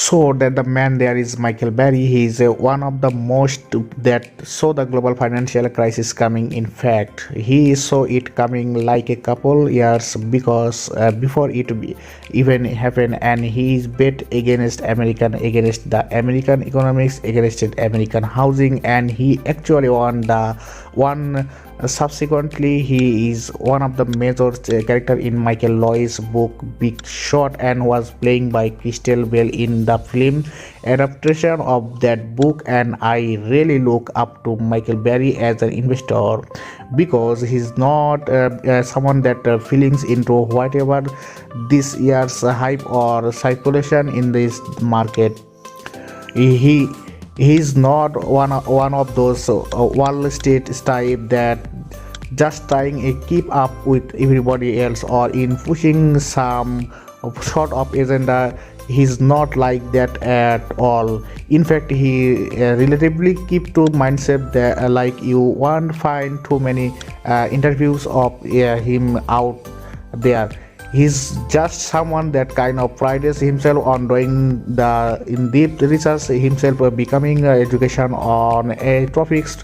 So that the man there is Michael Burry. He is one of the most that saw the global financial crisis coming. In fact, he saw it coming like a couple years because before even happened, and he is bet against the American economics, against the American housing, and he actually won the one. Subsequently, he is one of the major character in Michael Loy's book Big Shot and was playing by Crystal Bell in the film adaptation of that book. And I really look up to Michael Burry as an investor because he's not someone that feelings into whatever this year's hype or speculation in this market. He he's not one of those Wall Street type that just trying to keep up with everybody else or in pushing some sort of agenda. He's not like that at all. In fact, he relatively keep to mindset that like you won't find too many interviews of him out there. He's just someone that kind of prides himself on doing the in-depth research himself, becoming education on a topics,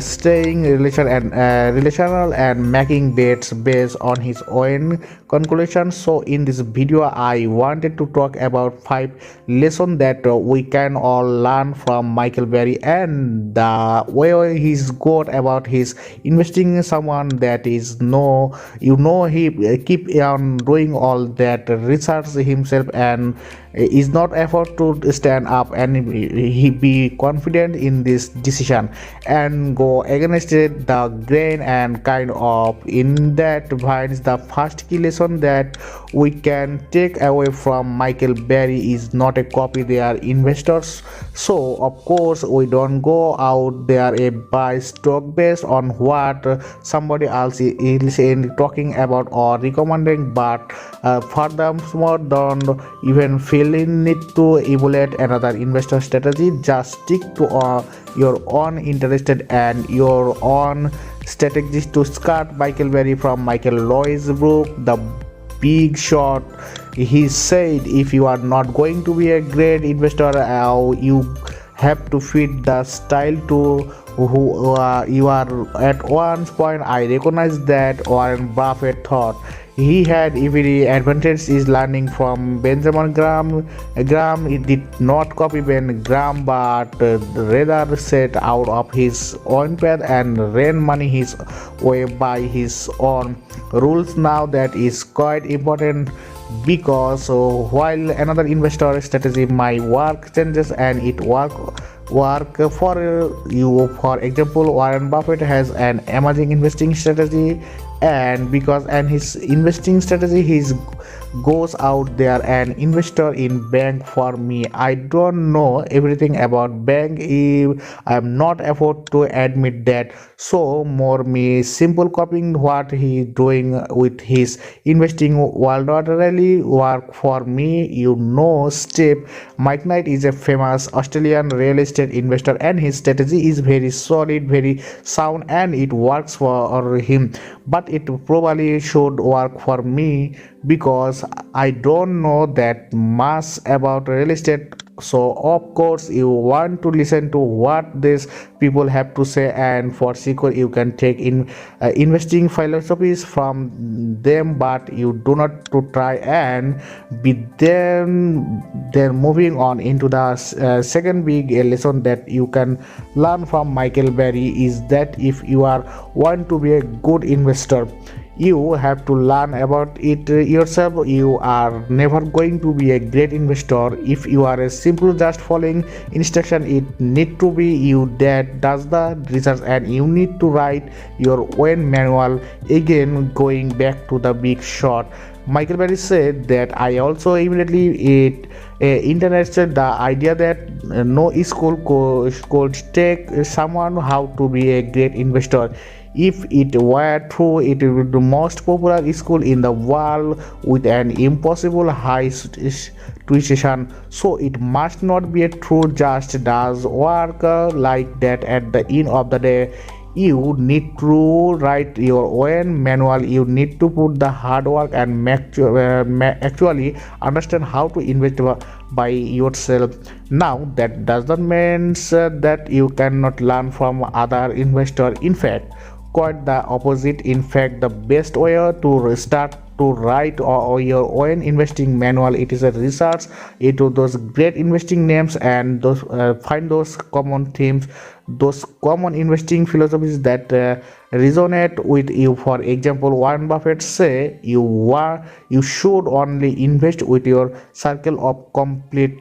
staying relational and making bets based on his own conclusions. So in this video I wanted to talk about 5 lessons that we can all learn from Michael Burry and the way he's got about his investing. Someone that is no, he keep on doing all that research himself and is not effort to stand up and he be confident in this decision and go against it, the grain and kind of in that finds the first key lesson that we can take away from Michael Burry is not a copy, they are investors. So of course we don't go out there a buy stock based on what somebody else is talking about or recommending, but furthermore don't even feel in need to evaluate another investor strategy. Just stick to your own interest and your own strategies to start. Michael Burry from Michael Loy's book The Big Shot, he said if you are not going to be a great investor, you have to fit the style to who you are. At one point I recognize that Warren Buffett thought he had every advantage is learning from Benjamin Graham. He did not copy Ben Graham, but rather set out of his own path and ran money his way by his own rules. Now that is quite important because while another investor strategy might work changes and it work for you. For example, Warren Buffett has an amazing investing strategy, and because and his investing strategy he's goes out there and investor in bank. For me, I don't know everything about bank. I am not afford to admit that, so more me simple copying what he doing with his investing will not really work for me. Steve McKnight is a famous Australian real estate investor and his strategy is very solid, very sound, and it works for him, but it probably should work for me because I don't know that much about real estate. So of course you want to listen to what these people have to say, and for secure you can take in investing philosophies from them, but you do not to try and be them. Then moving on into the second big lesson that you can learn from Michael Burry is that if you are want to be a good investor, you have to learn about it yourself. You are never going to be a great investor if you are a simple just following instruction. It need to be you that does the research and you need to write your own manual. Again, going back to The Big Shot, Michael Burry said that I also immediately interested the idea that no school could take someone how to be a great investor. If it were true, it would be the most popular school in the world with an impossible high tuition. So it must not be true just does work like that. At the end of the day, You need to write your own manual. You need to put the hard work and actually understand how to invest by yourself. Now that doesn't mean that you cannot learn from other investors. In fact, quite the opposite. In fact, the best way to start to write or your own investing manual, it is a research into those great investing names and those find those common themes, those common investing philosophies that resonate with you. For example, Warren Buffett say you should only invest with your circle of complete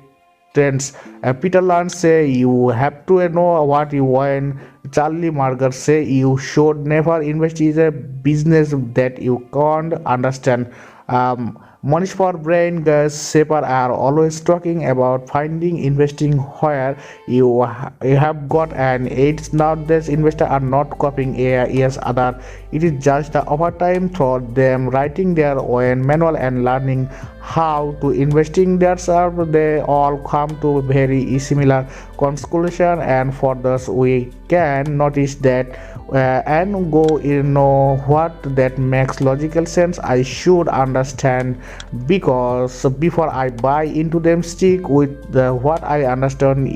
trends. Peter Lance say you have to know what you want. Charlie Munger say you should never invest in a business that you can't understand. Manish for brain guys shaper are always talking about finding investing where you have got an edge. Now these investors are not copying yes other. It is just the overtime for them writing their own manual and learning how to investing themselves. They all come to very similar conclusion, and for those we can notice that and go what that makes logical sense. I should understand because before I buy into them, stick with what I understand.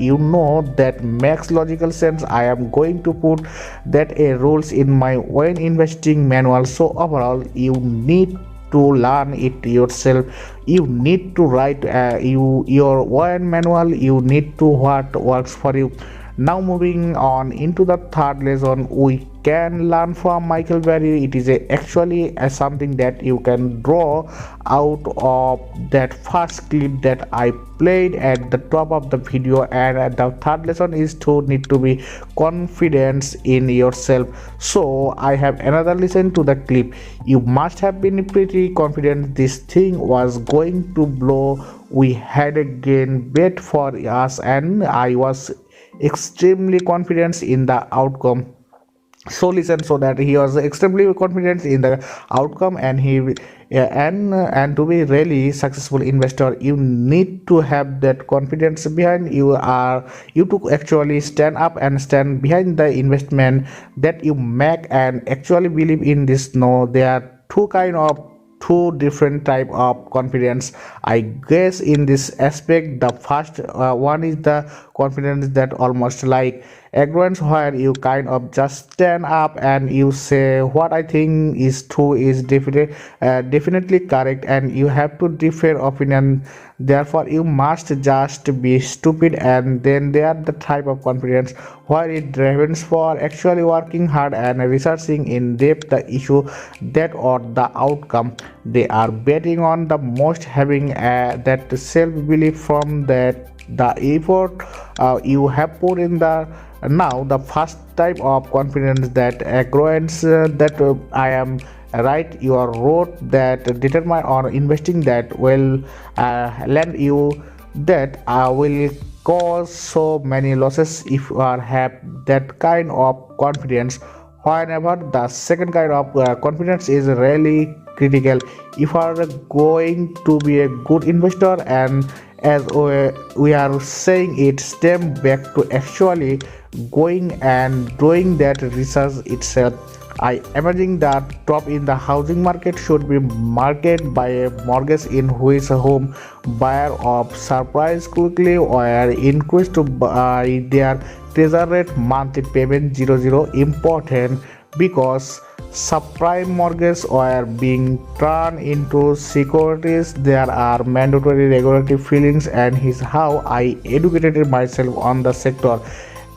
That makes logical sense. I am going to put that a rules in my own investing manual. So overall, you need to learn it yourself. You need to write your own manual. You need to what works for you. Now moving on into the third lesson we can learn from Michael Burry. It is actually something that you can draw out of that first clip that I played at the top of the video. And the third lesson is to need to be confident in yourself. So I have another listen to the clip. You must have been pretty confident this thing was going to blow. We had a gain bet for us and I was extremely confident in the outcome. So listen, so that he was extremely confident in the outcome, and and to be really successful investor, you need to have that confidence behind you to actually stand up and stand behind the investment that you make and actually believe in this. No, there are two different type of confidence, I guess, in this aspect. The first one is the confidence that almost like ignorance, where you kind of just stand up and you say what I think is true is definitely correct, and you have to differ opinion, therefore you must just be stupid. And then there are the type of confidence where it drives for actually working hard and researching in depth the issue that or the outcome they are betting on the most, having that self belief from that the effort you have put in the. Now the first type of confidence that agrees that I am right, your road that determine or investing that will land you that will cause so many losses if you are have that kind of confidence. However, the second kind of confidence is really critical if you are going to be a good investor. And as we are saying, it stem back to actually going and doing that research itself. I imagine that top in the housing market should be marketed by a mortgage in which a home buyer of surprise quickly or increased to buy their treasure rate monthly payment 00 important because subprime mortgages are being turned into securities. There are mandatory regulatory feelings, and is how I educated myself on the sector.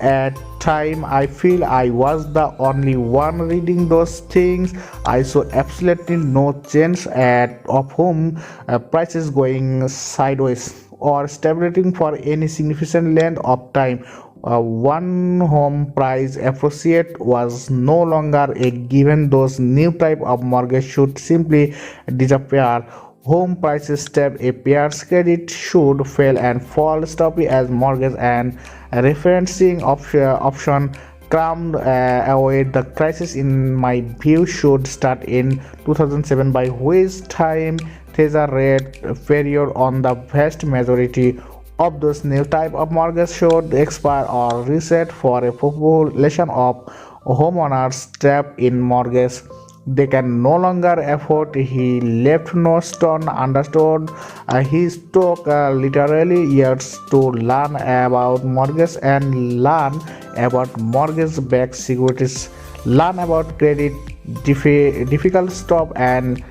At time I feel I was the only one reading those things. I saw absolutely no chance of home prices going sideways or stabilizing for any significant length of time. One home price appreciate was no longer a given. Those new type of mortgage should simply disappear. Home prices step a pair's credit should fail and fall stopy as mortgage and referencing option crammed away. The crisis in my view should start in 2007, by which time treasure rate period on the vast majority of those new type of mortgage should expire or reset for a population of homeowners trapped in mortgage they can no longer afford. He left no stone understood. He took literally years to learn about mortgage and learn about mortgage-backed securities, learn about credit difficult swap and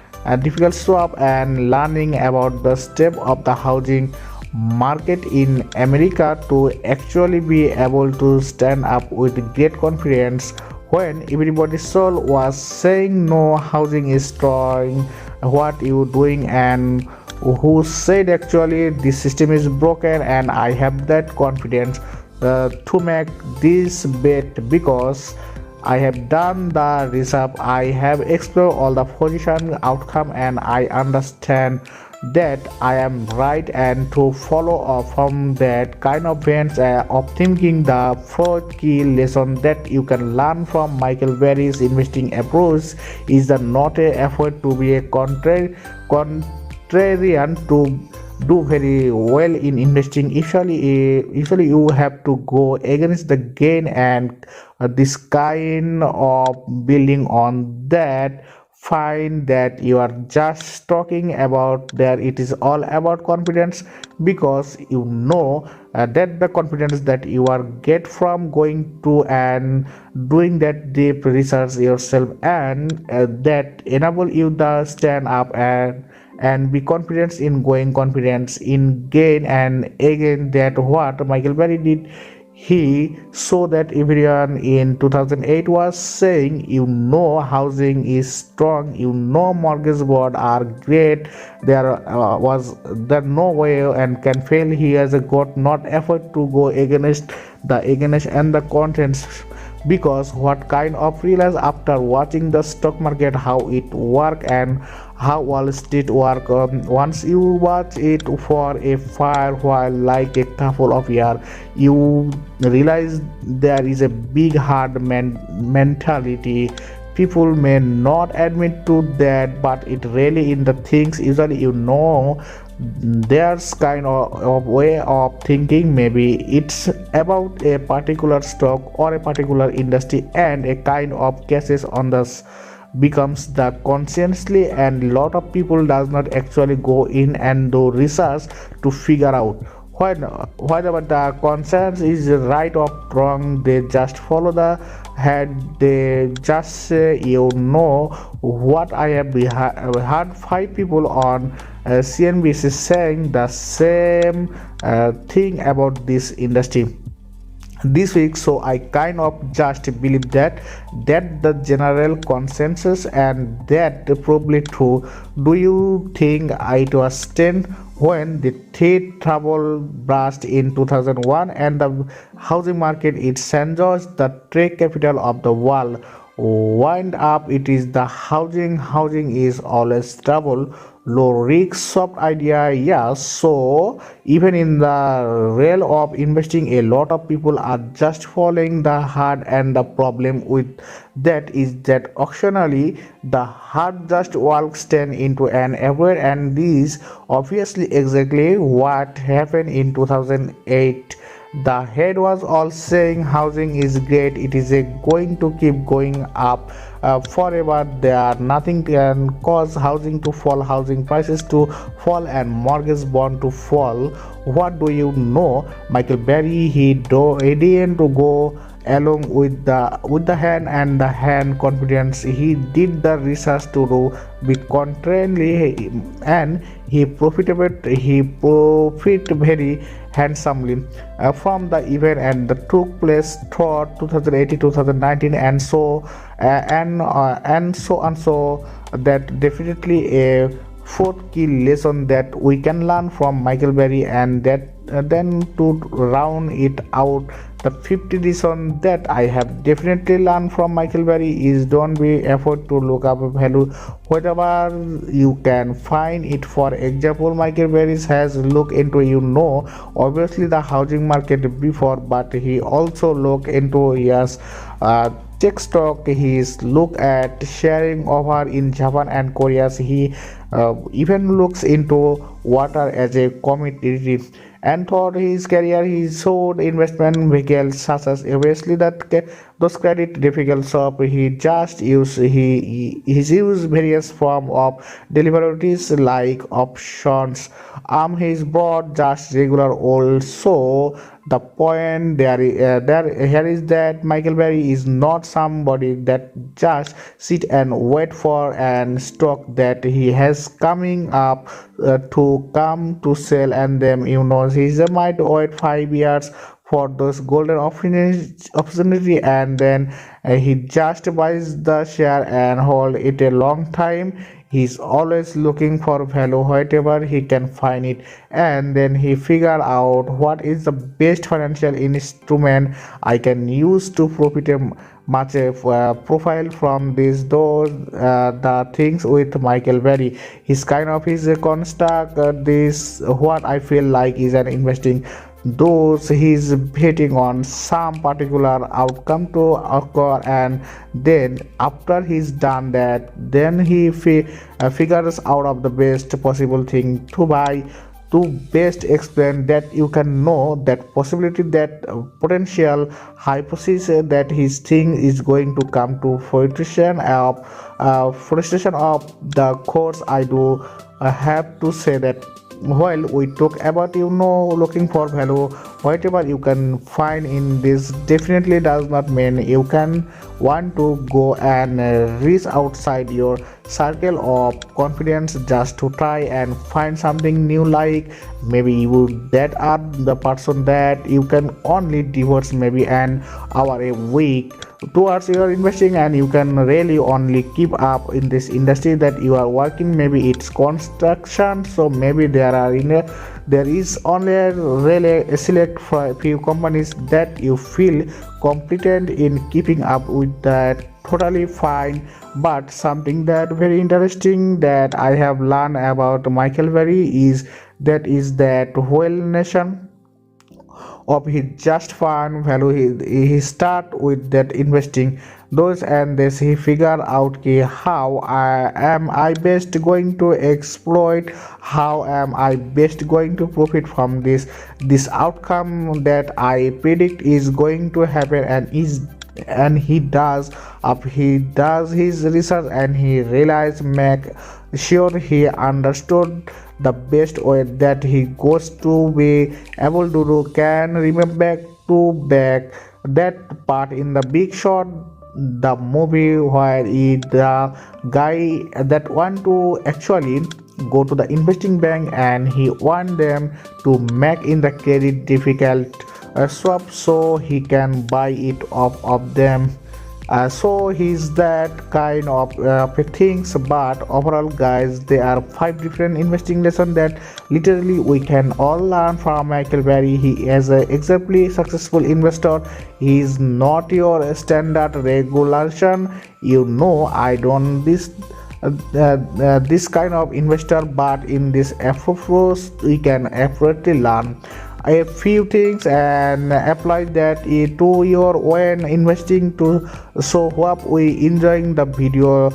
learning about the step of the housing market in America to actually be able to stand up with great confidence when everybody's soul was saying no housing is destroying what you doing, and who said actually this system is broken. And I have that confidence to make this bet because I have done the research, I have explored all the position outcome, and I understand that I am right. And to follow up from that kind of events of thinking, the fourth key lesson that you can learn from Michael Burry's investing approach is the not a effort to be a contrarian to do very well in investing. Usually you have to go against the gain, and this kind of building on that find that you are just talking about there. It is all about confidence because you know that the confidence that you are get from going to and doing that deep research yourself, and that enable you the stand up and be confident in going confidence in gain. And again, that what Michael Berry did, he saw that everyone in 2008 was saying, you know, housing is strong, you know, mortgage board are great, there was there no way and can fail. He has got not effort to go against and the contents, because what kind of realize after watching the stock market how it work and how Wall Street work. Once you watch it for a fair while, like a couple of years, you realize there is a big hard mentality. People may not admit to that, but it really in the things usually, you know, there's kind of way of thinking. Maybe it's about a particular stock or a particular industry, and a kind of cases on this becomes the consciously, and lot of people does not actually go in and do research to figure out whether the conscience is right or wrong. They just follow the head. They just say, you know what, I have heard 5 people on CNBC saying the same thing about this industry this week. So I kind of just believe that the general consensus, and that probably true. Do you think it was 10 when the trade trouble burst in 2001 and the housing market in St. George, the trade capital of the world, wind up? It is the housing is always trouble, low risk, soft idea. Yeah, so even in the realm of investing, a lot of people are just following the hard, and the problem with that is that occasionally the hard just walks turn into an average, and this obviously exactly what happened in 2008. The head was all saying housing is great, it is going to keep going up forever. There nothing can cause housing to fall, housing prices to fall, and mortgage bond to fall. What do you know? Michael Berry, he didn't go along with the hand and the hand confidence. He did the research to do be contrarily, and he profit very handsomely from the event and the took place throughout 2018 2019, and so so that definitely a fourth key lesson that we can learn from Michael Berry. And that then to round it out, the 50 lesson that I have definitely learned from Michael Berry is don't be effort to look up a value whatever you can find it. For example, Michael Berry has looked into, you know, obviously the housing market before, but he also look into tech stock. He's look at sharing over in Japan and Korea. He even looks into water as a commodity. And throughout his career, he sold investment vehicles such as obviously those credit difficult shop. He just used he's used various form of deliveries like options. He's bought just regular old. So the point there here is that Michael Berry is not somebody that just sit and wait for and stock that he has coming up to come to sell, and then he might wait 5 years for those golden opportunity, and then he just buys the share and hold it a long time. He's always looking for value wherever he can find it, and then he figure out what is the best financial instrument I can use to profit much profile from these those the things with Michael Berry. His kind of his construct this what I feel like is an investing, those he's betting on some particular outcome to occur, and then after he's done that, then he figures out of the best possible thing to buy to best explain that you can know that possibility, that potential hypothesis that his thing is going to come to frustration of the course. I do have to say that while we talk about looking for value whatever you can find in this definitely does not mean you can want to go and reach outside your circle of confidence just to try and find something new, like maybe you that are the person that you can only devote maybe an hour a week towards your investing, and you can really only keep up in this industry that you are working, maybe it's construction, so maybe there is only really a select few companies that you feel competent in keeping up with that, totally fine. But something that very interesting that I have learned about Michael Berry is that whale nation of his just fun value, he start with that investing those, and this he figure out how I best going to exploit, how am I best going to profit from this outcome that I predict is going to happen, and he does his research, and he realize make sure he understood the best way that he goes to be able to do, can remember back that part in the Big Shot, the movie where the guy that want to actually go to the investing bank and he want them to make in the credit difficult swap so he can buy it off of them. So he's that kind of things, but overall guys there are 5 different investing lessons that literally we can all learn from Michael Berry. He is a extremely successful investor. He is not your standard regulation, I don't this kind of investor, but in this approach we can absolutely learn a few things and apply that to your when investing to. So hope we enjoying the video,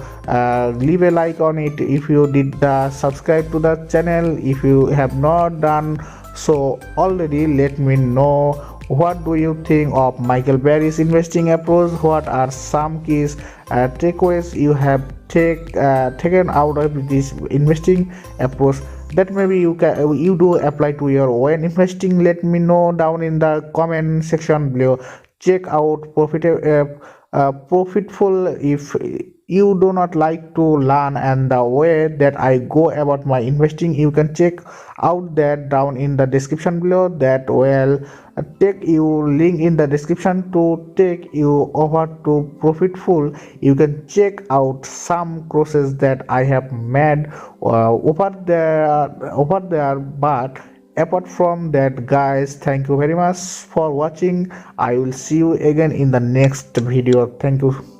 leave a like on it if you did subscribe to the channel if you have not done so already. Let me know what do you think of Michael Berry's investing approach, what are some keys takeaways you have taken out of this investing approach that maybe you do apply to your own investing. Let me know down in the comment section below. Check out profitful if you do not like to learn and the way that I go about my investing, you can check out that down in the description below. That will take you link in the description to take you over to profitful. You can check out some courses that I have made over there. But apart from that guys, thank you very much for watching. I will see you again in the next video. Thank you.